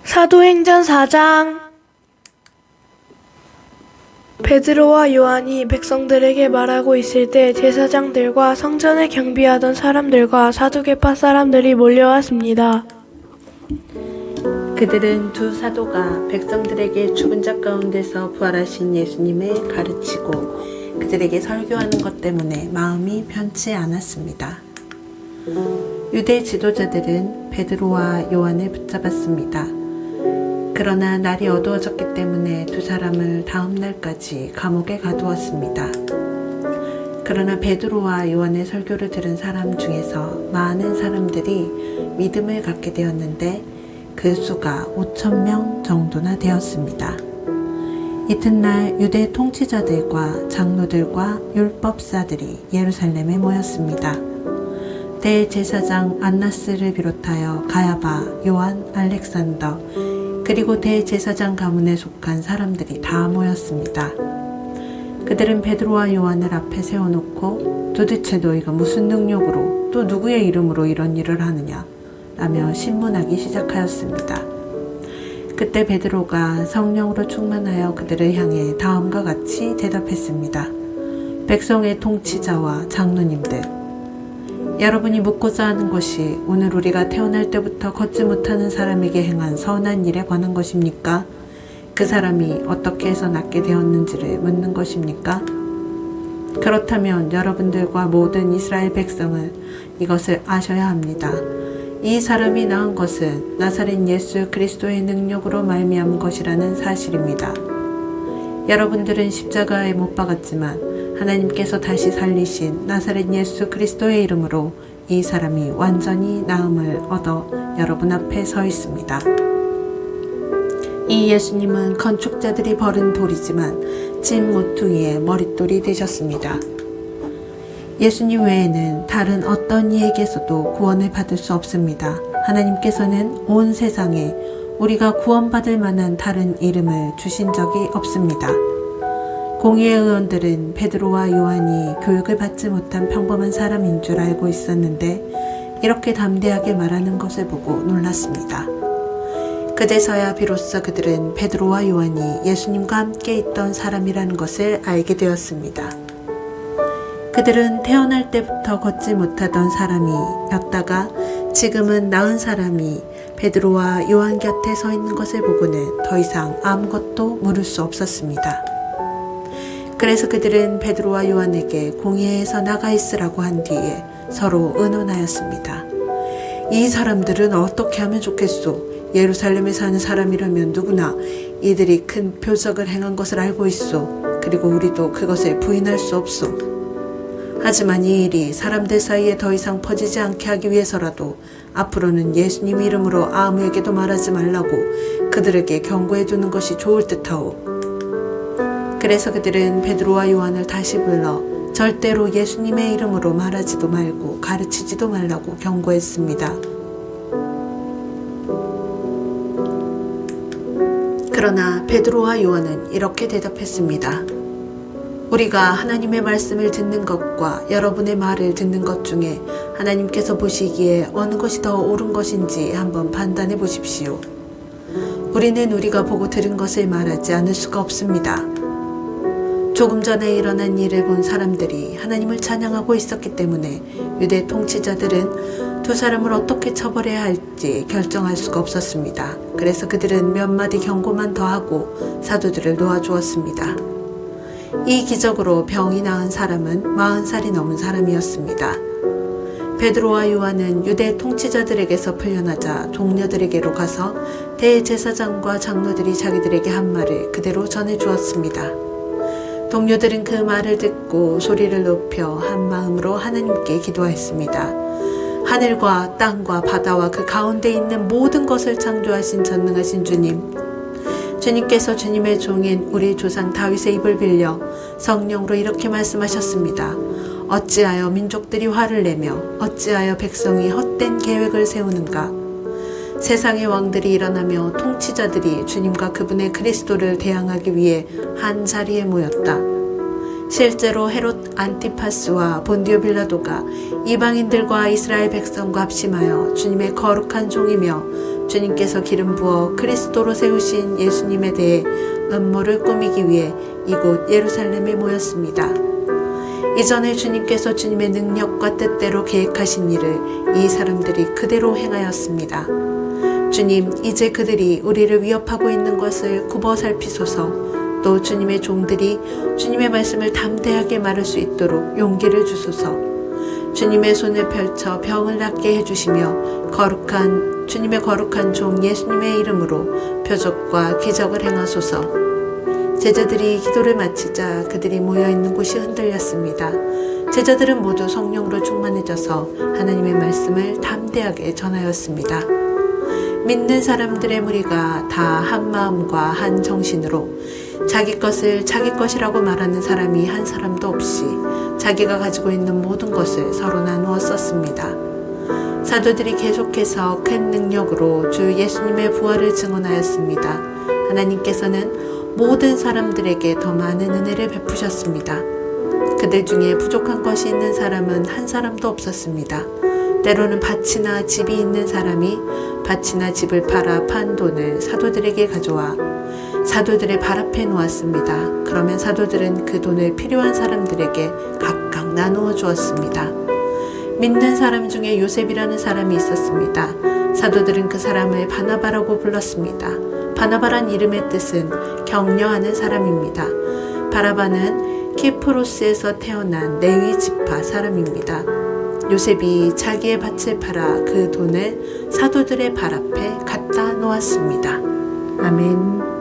사도행전 4장. 베드로와 요한이 백성들에게 말하고 있을 때 제사장들과 성전을 경비하던 사람들과 사두개파 사람들이 몰려왔습니다. 그들은 두 사도가 백성들에게 죽은 자 가운데서 부활하신 예수님을 가르치고 그들에게 설교하는 것 때문에 마음이 편치 않았습니다. 유대 지도자들은 베드로와 요한을 붙잡았습니다. 그러나 날이 어두워졌기 때문에 두 사람을 다음 날까지 감옥에 가두었습니다. 그러나 베드로와 요한의 설교를 들은 사람 중에서 많은 사람들이 믿음을 갖게 되었는데 그 수가 5,000명 정도나 되었습니다. 이튿날 유대 통치자들과 장로들과 율법사들이 예루살렘에 모였습니다. 대제사장 안나스를 비롯하여 가야바, 요한, 알렉산더, 그리고 대제사장 가문에 속한 사람들이 다 모였습니다. 그들은 베드로와 요한을 앞에 세워놓고 도대체 너희가 무슨 능력으로 또 누구의 이름으로 이런 일을 하느냐 라며 신문하기 시작하였습니다. 그때 베드로가 성령으로 충만하여 그들을 향해 다음과 같이 대답했습니다. 백성의 통치자와 장로님들, 여러분이 묻고자 하는 것이 오늘 우리가 태어날 때부터 걷지 못하는 사람에게 행한 선한 일에 관한 것입니까? 그 사람이 어떻게 해서 낫게 되었는지를 묻는 것입니까? 그렇다면 여러분들과 모든 이스라엘 백성은 이것을 아셔야 합니다. 이 사람이 낳은 것은 나사렛 예수 그리스도의 능력으로 말미암은 것이라는 사실입니다. 여러분들은 십자가에 못 박았지만 하나님께서 다시 살리신 나사렛 예수 그리스도의 이름으로 이 사람이 완전히 나음을 얻어 여러분 앞에 서 있습니다. 이 예수님은 건축자들이 버린 돌이지만 찐 모퉁이의 머릿돌이 되셨습니다. 예수님 외에는 다른 어떤 이에게서도 구원을 받을 수 없습니다. 하나님께서는 온 세상에 우리가 구원받을 만한 다른 이름을 주신 적이 없습니다. 공의의 의원들은 베드로와 요한이 교육을 받지 못한 평범한 사람인 줄 알고 있었는데 이렇게 담대하게 말하는 것을 보고 놀랐습니다. 그제서야 비로소 그들은 베드로와 요한이 예수님과 함께 있던 사람이라는 것을 알게 되었습니다. 그들은 태어날 때부터 걷지 못하던 사람이었다가 지금은 나은 사람이 베드로와 요한 곁에 서 있는 것을 보고는 더 이상 아무것도 물을 수 없었습니다. 그래서 그들은 베드로와 요한에게 공회에서 나가 있으라고 한 뒤에 서로 의논하였습니다. 이 사람들은 어떻게 하면 좋겠소? 예루살렘에 사는 사람이라면 누구나 이들이 큰 표적을 행한 것을 알고 있소. 그리고 우리도 그것을 부인할 수 없소. 하지만 이 일이 사람들 사이에 더 이상 퍼지지 않게 하기 위해서라도 앞으로는 예수님 이름으로 아무에게도 말하지 말라고 그들에게 경고해 두는 것이 좋을 듯하오. 그래서 그들은 베드로와 요한을 다시 불러 절대로 예수님의 이름으로 말하지도 말고 가르치지도 말라고 경고했습니다. 그러나 베드로와 요한은 이렇게 대답했습니다. 우리가 하나님의 말씀을 듣는 것과 여러분의 말을 듣는 것 중에 하나님께서 보시기에 어느 것이 더 옳은 것인지 한번 판단해 보십시오. 우리는 우리가 보고 들은 것을 말하지 않을 수가 없습니다. 조금 전에 일어난 일을 본 사람들이 하나님을 찬양하고 있었기 때문에 유대 통치자들은 두 사람을 어떻게 처벌해야 할지 결정할 수가 없었습니다. 그래서 그들은 몇 마디 경고만 더 하고 사도들을 놓아주었습니다. 이 기적으로 병이 나은 사람은 40살이 넘은 사람이었습니다. 베드로와 요한은 유대 통치자들에게서 풀려나자 동료들에게로 가서 대제사장과 장로들이 자기들에게 한 말을 그대로 전해주었습니다. 동료들은 그 말을 듣고 소리를 높여 한 마음으로 하나님께 기도했습니다. 하늘과 땅과 바다와 그 가운데 있는 모든 것을 창조하신 전능하신 주님, 주님께서 주님의 종인 우리 조상 다윗의 입을 빌려 성령으로 이렇게 말씀하셨습니다. 어찌하여 민족들이 화를 내며 어찌하여 백성이 헛된 계획을 세우는가? 세상의 왕들이 일어나며 통치자들이 주님과 그분의 그리스도를 대항하기 위해 한 자리에 모였다. 실제로 헤롯 안티파스와 본디오 빌라도가 이방인들과 이스라엘 백성과 합심하여 주님의 거룩한 종이며 주님께서 기름 부어 그리스도로 세우신 예수님에 대해 음모를 꾸미기 위해 이곳 예루살렘에 모였습니다. 이전에 주님께서 주님의 능력과 뜻대로 계획하신 일을 이 사람들이 그대로 행하였습니다. 주님, 이제 그들이 우리를 위협하고 있는 것을 굽어 살피소서. 또 주님의 종들이 주님의 말씀을 담대하게 말할 수 있도록 용기를 주소서. 주님의 손을 펼쳐 병을 낫게 해주시며 주님의 거룩한 종 예수님의 이름으로 표적과 기적을 행하소서. 제자들이 기도를 마치자 그들이 모여있는 곳이 흔들렸습니다. 제자들은 모두 성령으로 충만해져서 하나님의 말씀을 담대하게 전하였습니다. 믿는 사람들의 무리가 다 한 마음과 한 정신으로 자기 것을 자기 것이라고 말하는 사람이 한 사람도 없이 자기가 가지고 있는 모든 것을 서로 나누어 썼습니다. 사도들이 계속해서 큰 능력으로 주 예수님의 부활을 증언하였습니다. 하나님께서는 모든 사람들에게 더 많은 은혜를 베푸셨습니다. 그들 중에 부족한 것이 있는 사람은 한 사람도 없었습니다. 때로는 밭이나 집이 있는 사람이 밭이나 집을 팔아 판 돈을 사도들에게 가져와 사도들의 발 앞에 놓았습니다. 그러면 사도들은 그 돈을 필요한 사람들에게 각각 나누어 주었습니다. 믿는 사람 중에 요셉이라는 사람이 있었습니다. 사도들은 그 사람을 바나바라고 불렀습니다. 바나바란 이름의 뜻은 격려하는 사람입니다. 바나바는 키프로스에서 태어난 레위 지파 사람입니다. 요셉이 자기의 밭을 팔아 그 돈을 사도들의 발 앞에 갖다 놓았습니다. 아멘.